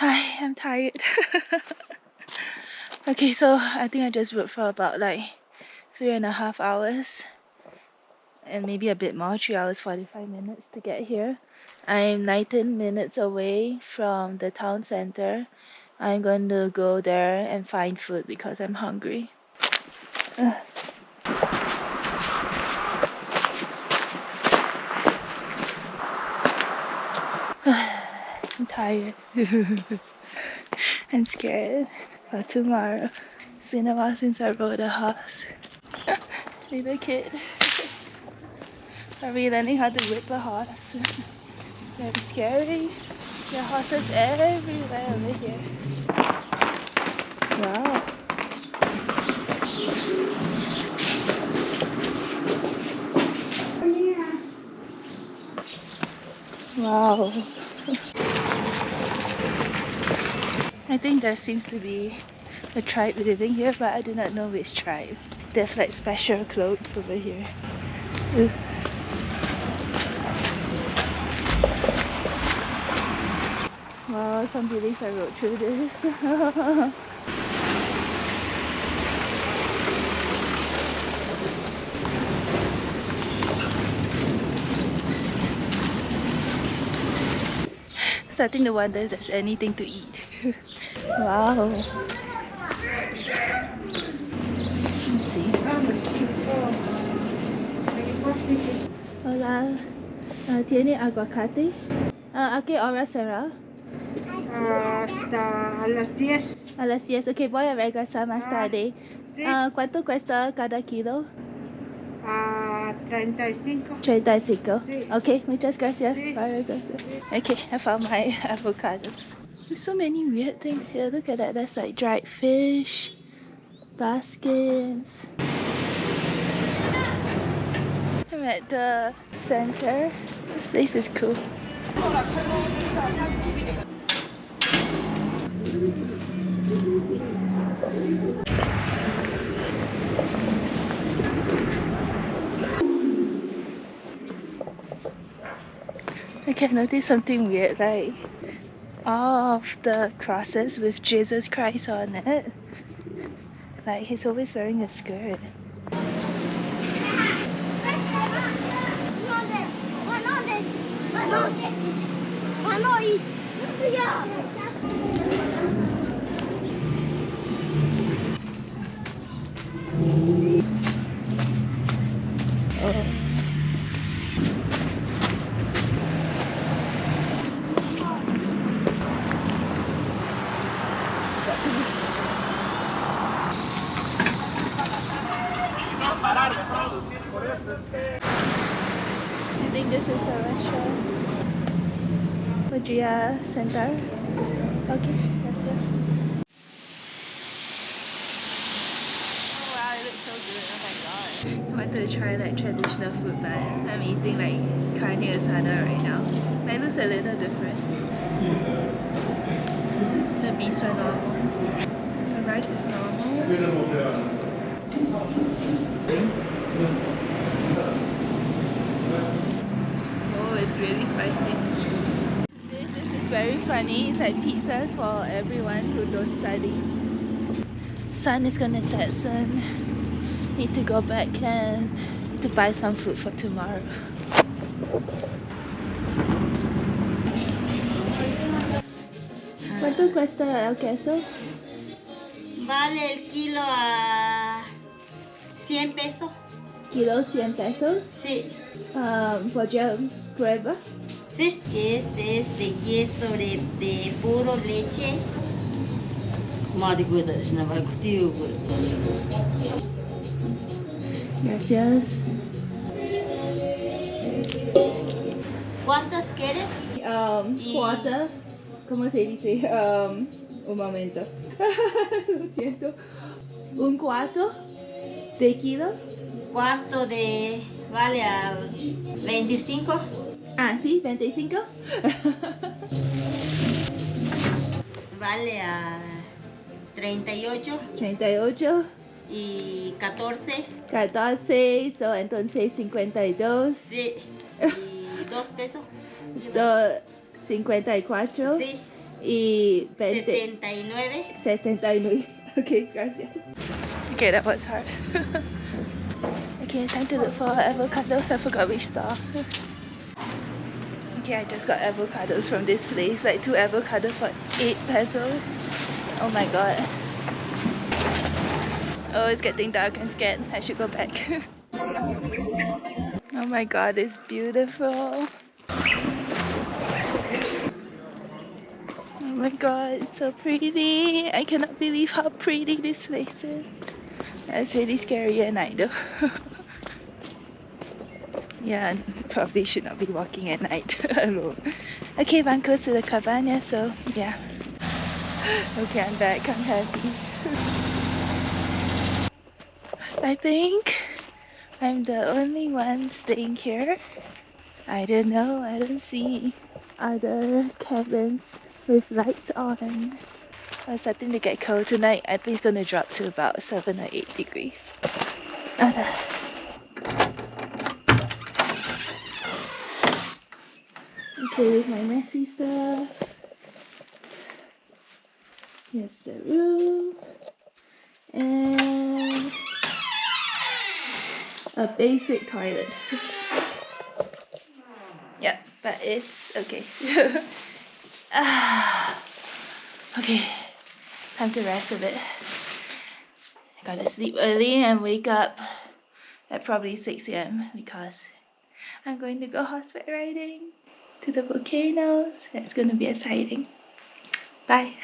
Hi, I'm tired. Okay, so I think I just rode for about like 3.5 hours and maybe a bit more, 3 hours 45 minutes to get here. I'm 19 minutes away from the town center. I'm going to go there and find food because I'm hungry. I'm tired. I'm scared for tomorrow. It's been a while since I rode a horse. Little kid. Probably learning how to whip a horse. Very scary. There are horses everywhere over here. Wow. Wow. I think there seems to be a tribe living here, but I do not know which tribe. They have like special clothes over here. Ugh. Wow, I can't believe I rode through this. Starting to wonder if there's anything to eat. Wow. Let's see. Hola. ¿Tiene aguacate? ¿A qué hora cerrado? Hasta a las 10. A las 10. Ok, voy a regresar más tarde. Sí. ¿Cuánto cuesta cada kilo? A 35. 35. Sí. Ok, muchas gracias. Sí. Voy a regresar. Okay, I found my avocado. There's so many weird things here. Look at that. There's like dried fish, baskets. I'm at the center. This place is cool. I can notice something weird, like all of the crosses with Jesus Christ on it. Like he's always wearing a skirt. Oh. I think this is a restaurant. Vajia Center. Okay, that's it. Oh wow, it looks so good. Oh my god. I wanted to try like traditional food, but I'm eating like carne asada right now. Mine looks a little different. The beans are normal. The rice is normal. Oh, it's really spicy. This is very funny. It's like pizzas for everyone who don't study. Sun is gonna set soon. Need to go back and need to buy some food for tomorrow. ¿Cuánto cuesta el queso? Vale el kilo a 100 pesos. Kilo 100 pesos. Sí. ¿Podría prueba? Sí. Este es de queso de puro leche. Gracias. ¿Cuántas quieres? Cuarta. ¿Cómo se dice? Un momento. Lo siento. Un cuarto de kilo. Cuarto de... vale a 25. Ah, sí, 25. Vale a 38. 38. Y 14. 14. So, entonces 52. Sí. Y 2 pesos. So, 54. Sí. Y 20. 79. 79. Okay, gracias. Okay, that was hard. Okay, time to look for avocados. I forgot which store. Okay, I just got avocados from this place. Like 2 avocados for 8 pesos. Oh my god. Oh, it's getting dark. I'm scared. I should go back. Oh my god, it's beautiful. Oh my god, it's so pretty. I cannot believe how pretty this place is. It's really scary at night though. Yeah, probably should not be walking at night alone. Okay, but I'm close to the cabana, so yeah. Okay, I'm back. I'm happy. I think I'm the only one staying here. I don't know. I don't see other cabins with lights on. It's starting to get cold tonight. I think it's gonna drop to about 7 or 8 degrees. Okay. Okay, with my messy stuff. Here's the room. And a basic toilet. Yep, but it's okay. Okay, time to rest a bit. I gotta sleep early and wake up at probably 6 a.m. because I'm going to go horseback riding to the volcanoes. It's gonna be exciting. Bye.